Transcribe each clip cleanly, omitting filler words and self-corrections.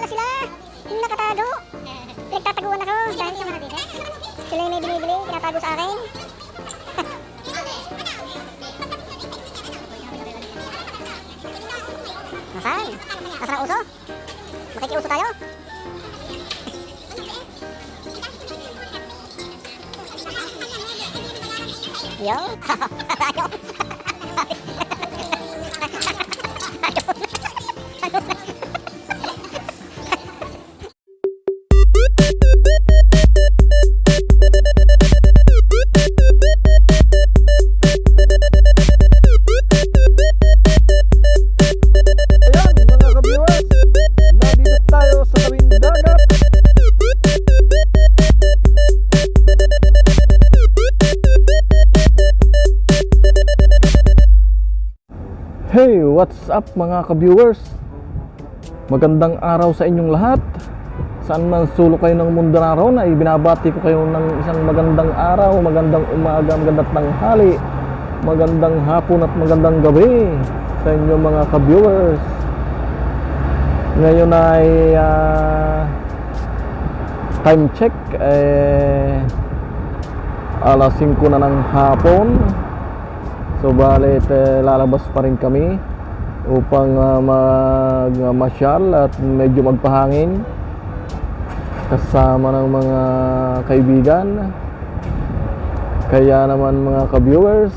sila. Nakatago. Pinagtataguan ako dahil sa mga bigas. Sila yung may binibili, tinatago sa akin. Nasaan? Nasaan ang uso? Makikiuso tayo? Yo! Ayaw! Hey, what's up mga ka-viewers? Magandang araw sa inyong lahat. Saan man sulok kayo ng mundo naroon ay binabati ko kayo ng isang magandang araw, magandang umaga, magandang tanghali, magandang hapon at magandang gabi sa inyong mga ka-viewers. Ngayon ay time check alas 5 na ng hapon. So balit lalabas pa rin kami upang magmasyal at medyo magpahangin kasama ng mga kaibigan. Kaya naman mga ka-viewers,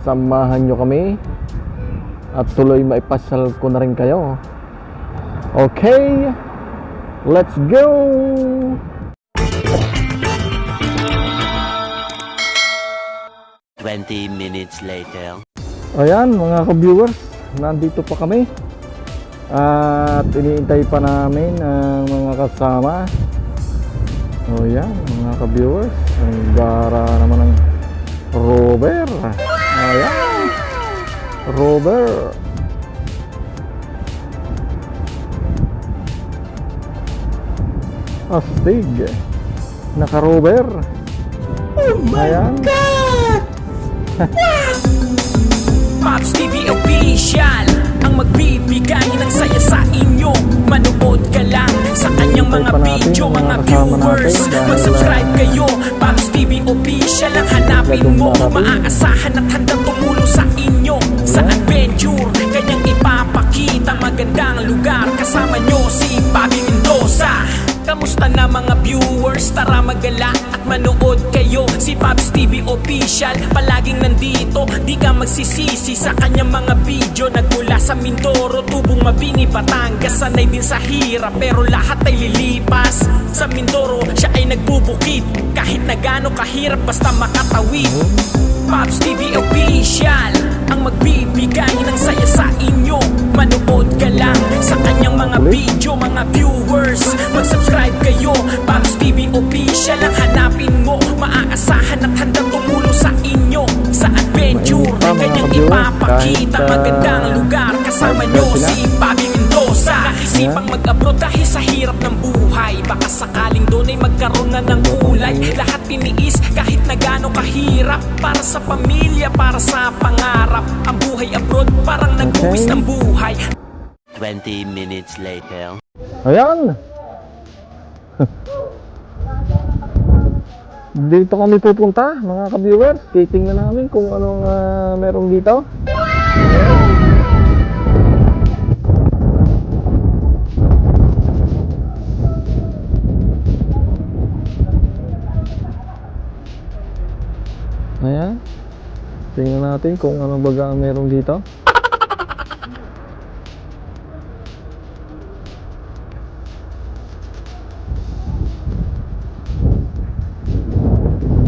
samahan nyo kami at tuloy maipasyal ko na rin kayo. Okay, let's go! Minutes later. Ayan mga ka-viewers, nandito pa kami at iniintay pa namin ang mga kasama. O yan mga ka-viewers, ang gara naman ng rover. Ayan, rover. Astig, naka-rover. Oh my God! Pops TV Official ang magbibigay ng saya sa inyo. Manood ka lang sa kanyang mga video, mga viewers. Mag-subscribe kayo. Pops TV Official ang hanapin mo. Maaasahan at handang tumulong sa inyo sa adventure. Kanyang ipapakita magandang lugar. Kasama nyo si Bobby Mendoza. Kamusta na mga viewers? Tara magala at manood kayo. Si Pops TV Official palaging nandito, di ka magsisisi sa kanyang mga video. Nagmula sa Mindoro, Tubong, Mabini, Batangas, sanay din sa hirap pero lahat ay lilipas. Sa Mindoro, siya ay nagbubukid kahit na gaano kahirap basta makatawid. Pops TV Official ang magbibigay ng saya sa inyo. Manood ka lang sa kanyang mga video, mga viewers. Mag-subscribe kayo. Pops TV Official ang hanapin mo. Maaasahan at handang tumulong sa inyo sa adventure. Kanyang ipapakita magandang lugar. Kasama nyo si Bobby Mendoza. Naisipang mag-abroad dahil sa hirap ng buhay. Baka sakaling doon ay magkaroon na ng kulay. Lahat tiniis kahit na gaano kahirap. Para sa pamilya, para sa pangarap. Ang buhay abroad parang nagbuwis ng buhay. 20 minutes later. Ayan. Dito kami pupunta mga ka-viewers. Titingnan namin kung anong merong dito. Ayan. Tingnan natin kung ano baga merong dito.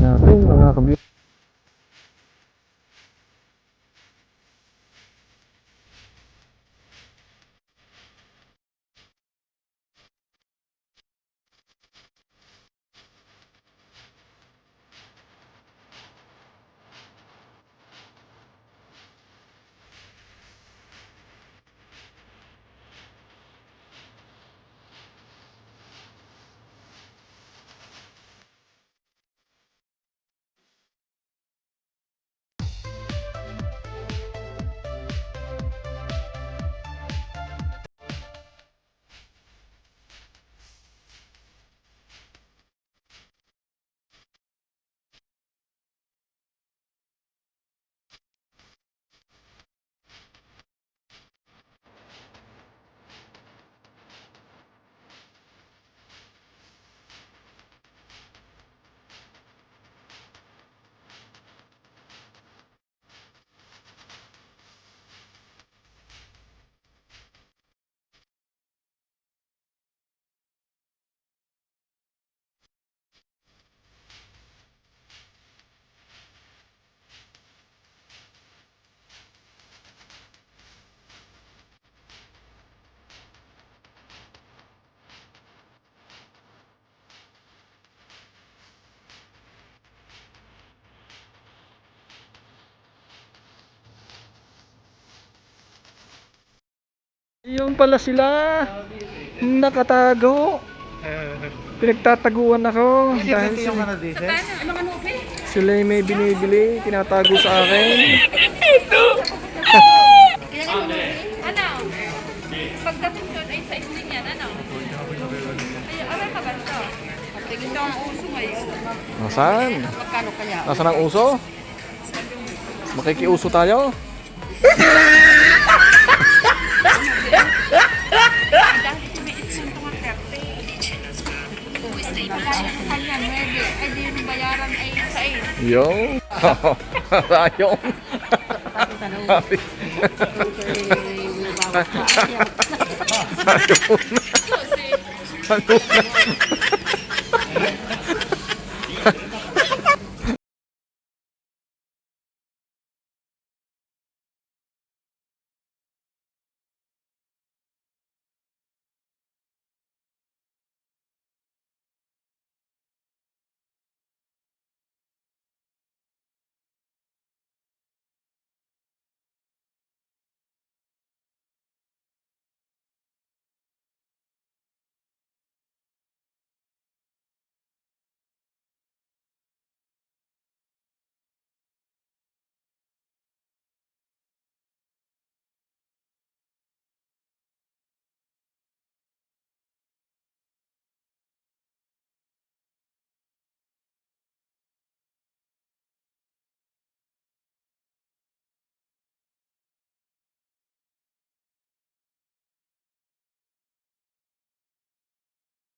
Natin mga kabiyo. Yung pala sila. Nakatago. Pinagtataguan ako. Dahil sila may binibili. Tinatago sa akin. Ano? Pagdating doon ay sa isling yan, ano? Ay, aray ka ba ito? Tingin daw ang uso ngayon. Nasaan? Magkano kaya? Nasaan ang uso? Makikiuso tayo? Dahil ito may isling ito ng 30. Kaya ng kanya, 9. Ay, di yung bayaran ay 6. Yung. Rayong.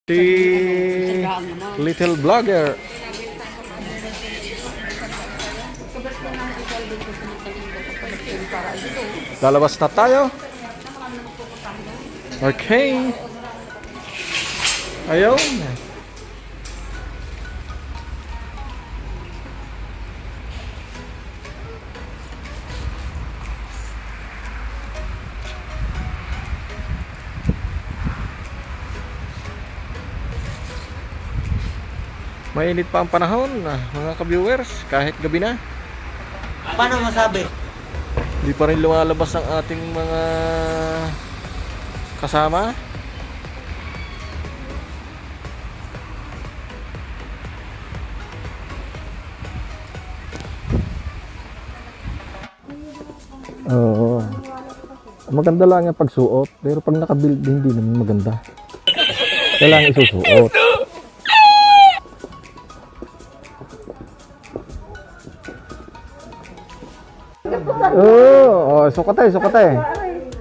Si Little Vlogger. Lalabas na tayo. Okay. Ayun. Mainit pa ang panahon, mga ka-viewers, kahit gabi na. Paano masabi? Di pa rin lumalabas ang ating mga kasama. Oo. Maganda lang ang pagsuot, pero pag nakabuild hindi naman maganda. Kailangan isusuot. Oo, sukat eh.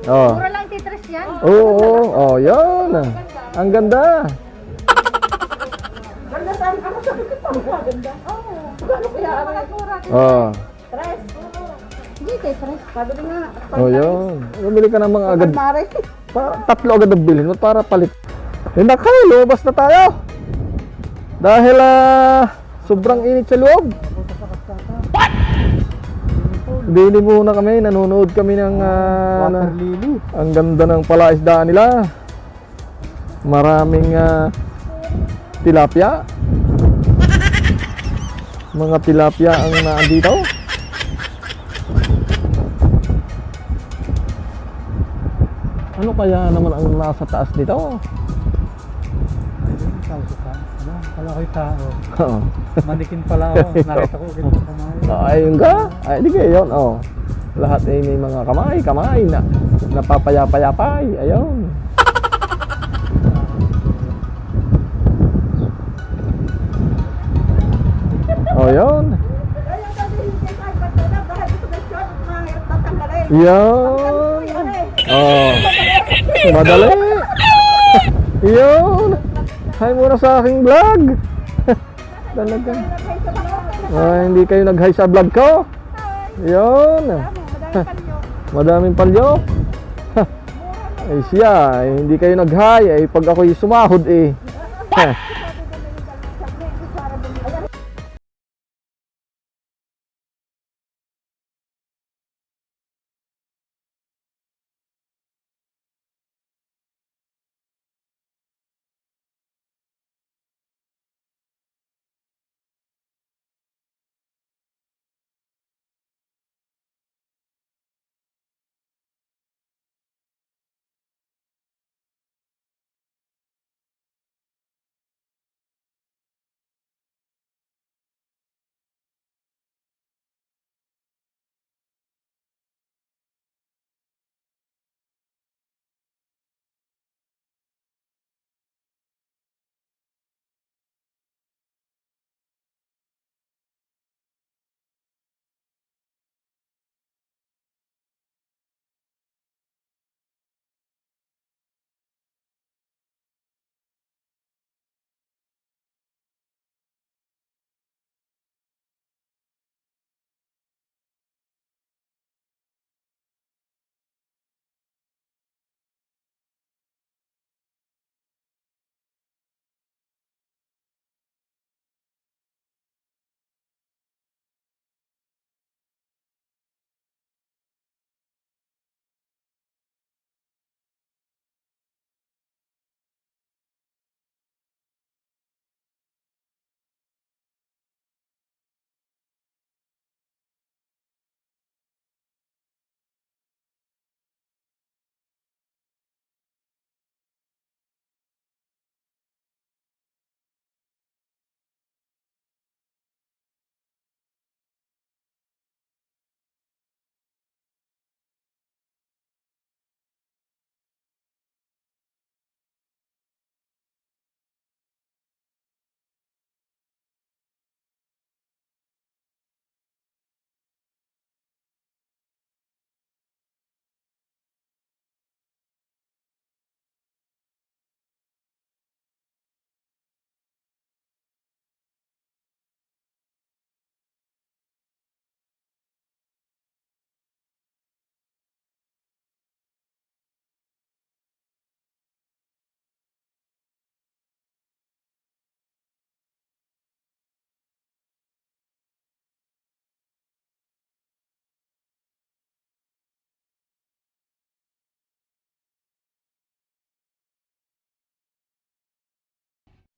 Oh. Mura lang titres yan. Oo, oh, yun. Ang ganda. Ganda saan? Ako sabi ko pa. Ganda. Oo. Gano kaya ang Oh. tres? Hindi kay tres. Pagod nga. Oh, yun. Bumili ka ng mga agad. Mare. Tatlo agad ang bilhin mo para palit. Naku, lumabas na tayo. Dahil sobrang init sa loob. Bili muna kami, nanonood kami ng water lily. Ang ganda ng palaisdaan nila. Maraming tilapia. Mga tilapia ang naandito. Ano kaya naman ang nasa taas nito? Pala ko'y tao. Oo. Manikin pala ako. Nakita ko ganito kumain. Ayun ka? Ay, di kayo yun. Oh. Lahat ay may mga kamay na napapayapayapay. Ayun. Oh, yun. Yun. Oh. Madali. Yun. Hi muna sa aking vlog. Talaga. Hindi kayo nag-hi sa vlog ko. Yun. Madaming palyo. Ay siya, hindi kayo nag-hi. Ay pag ako'y sumahod eh.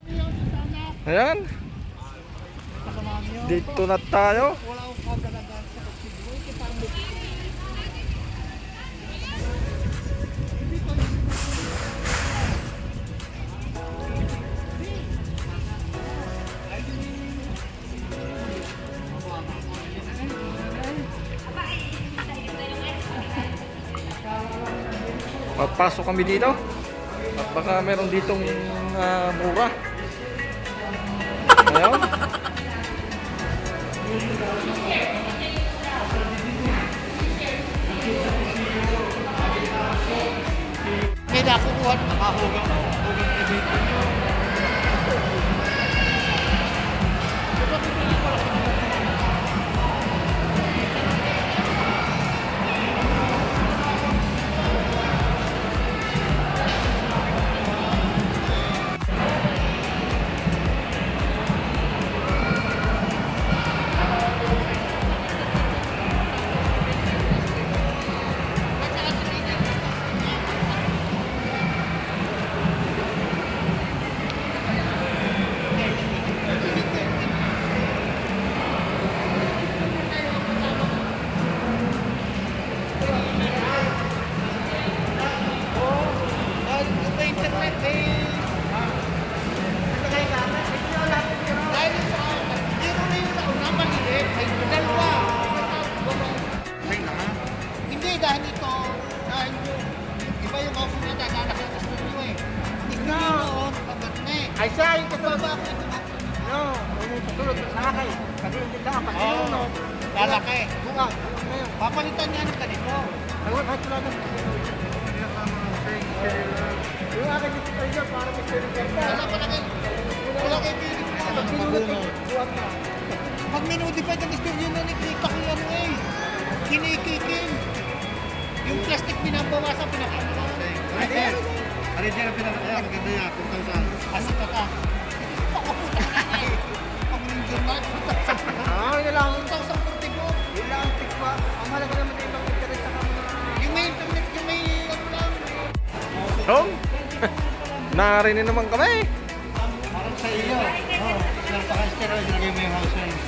Ayan. Dito na tayo. Papasok kami dito. At baka meron ditong mura. Ayun. May nakukuha at nakahugang event. Hindi, dahil ito, dahil iba yung offer niya, lalaki ang gusto niyo eh. Ikaw noon, pagat na eh. Ay, siya, yung katulad. No, tutulog sa akin. Kasi hindi lang ako. Oo, lalaki. Bunga, papalitan niya ng ganito. Ayun, kahit wala na. Yung akin dito tayo para may piling karta. Wala kayo piling karta. Pag minudipay ng istoryo na nakikita ko yan eh. Kinikikin. Yung plastic binabawasan, pinakamulan. Ariel. Ariel ang pinakakaya. Maganda niya. Kung kang saan. Asa ka ka. Pakaputa ka na eh. Pag yung journal. Yun lang. 1,040 yun lang. Tikwa. Ang halaga naman na ibang internet sa mga. Yung may internet, yung may ano lang. Hong? Narinig naman kami. Parang sa iyo. Napaka-steroid. Lagay mo yung house line.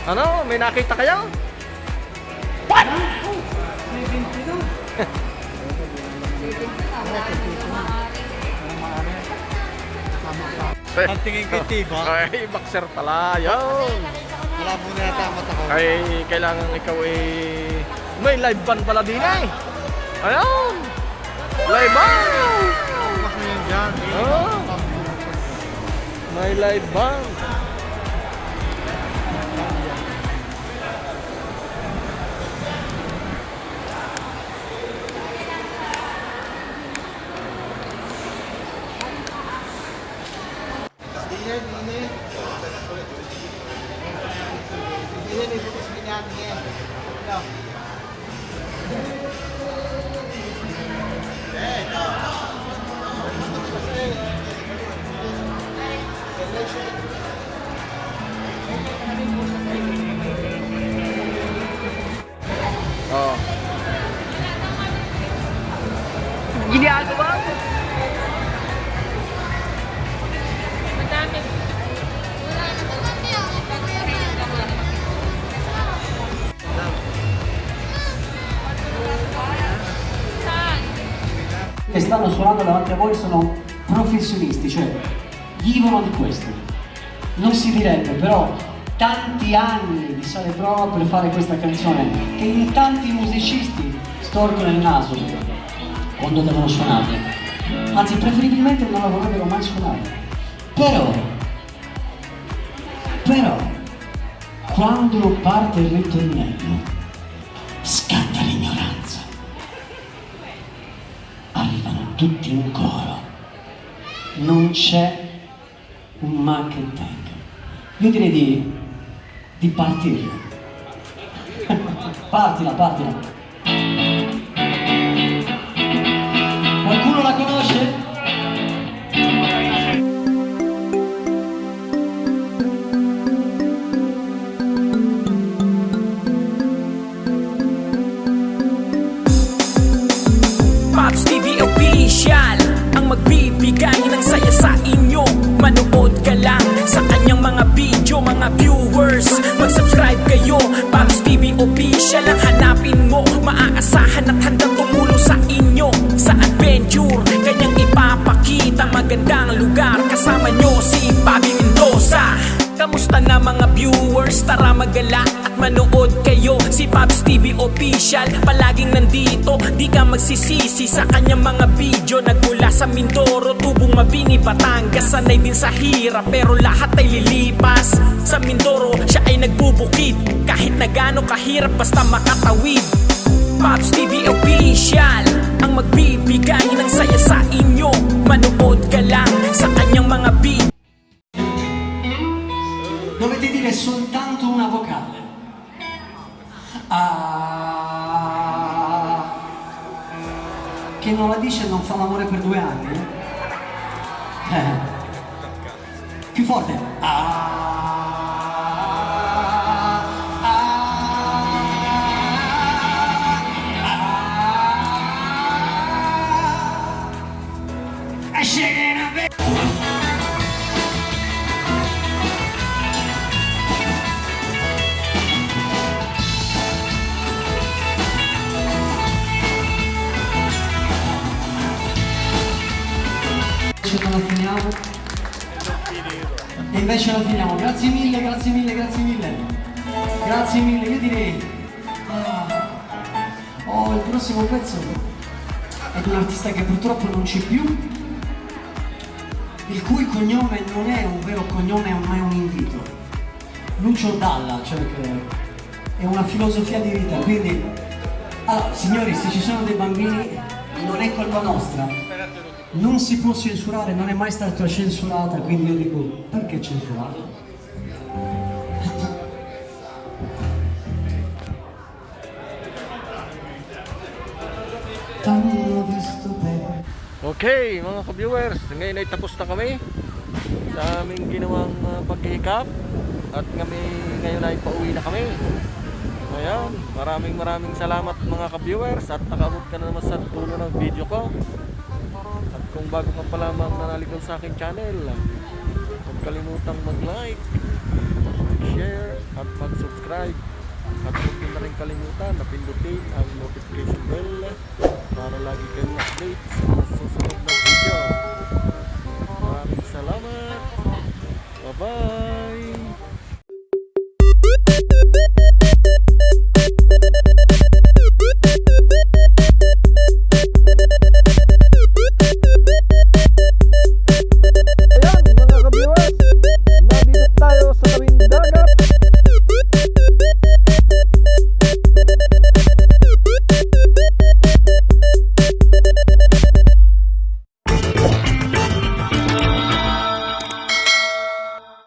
Ano? May nakita kayo? Ang tingin kay Tiba. Ay, boxer pala. Yun. Wala po na yata ang mata ko. Ay, kailangan ikaw may live band pala din eh. Ayun. Live band. Mas mo yun dyan. Oh. May live band. Oh. Ginagawa mo. Madami. che stanno suonando davanti a voi sono professionisti, cioè vivono di questo. Non si direbbe, però tanti anni di sale prova per fare questa canzone che in tanti musicisti storcono il naso quando devono suonarla. Anzi, preferibilmente non la vorrebbero mai suonare. Però, quando parte il ritornello, scatta l'ignoranza. Arrivano tutti in coro. Non c'è un ma che tenga. Io direi di partire. Partila. Qualcuno la conosce? Pops TV Official ang magbibigay ng saya sa gumagala at manood kayo. Si Pops TV Official palaging nandito, di ka magsisisi sa kanyang mga video. Nagmula sa Mindoro, Tubong, Mabini, Batangas, sanay din sa hirap pero lahat ay lilipas. Sa Mindoro, siya ay nagbubukid kahit na gaano kahirap basta makatawid. Pops TV Official ang magbibigay ng saya sa inyo. Manood ka lang sa kanyang mga video. Dovete dire soltanto una vocale. Ah, che non la dice non fa l'amore per 2 anni. Più forte. Non la finiamo. E invece la finiamo. Grazie mille, grazie mille, grazie mille. Grazie mille, io direi. Il prossimo pezzo è di un artista che purtroppo non c'è più, il cui cognome non è un vero cognome ma è un invito. Lucio Dalla, cioè che è una filosofia di vita, quindi allora, signori, se ci sono dei bambini non è colpa nostra. Non si può censurare, non è mai stata censurata, quindi io dico, perché censurare? T'hanno visto bene. Okay, mga ka-viewers, ngayon ay tapos na kami sa aming ginawang paghihikap at kami ngayon ay pauwi na kami. Ayan, maraming salamat mga ka-viewers at nakaabot ka na naman sa dulo ng video ko. At kung bago ka pa lamang nanalikod sa aking channel, huwag kalimutang mag-like, mag-share at mag-subscribe. At huwag nyo na rin kalimutan na pindutin ang notification bell para lagi kayong update sa mga susunod na video. Maraming salamat. Bye-bye.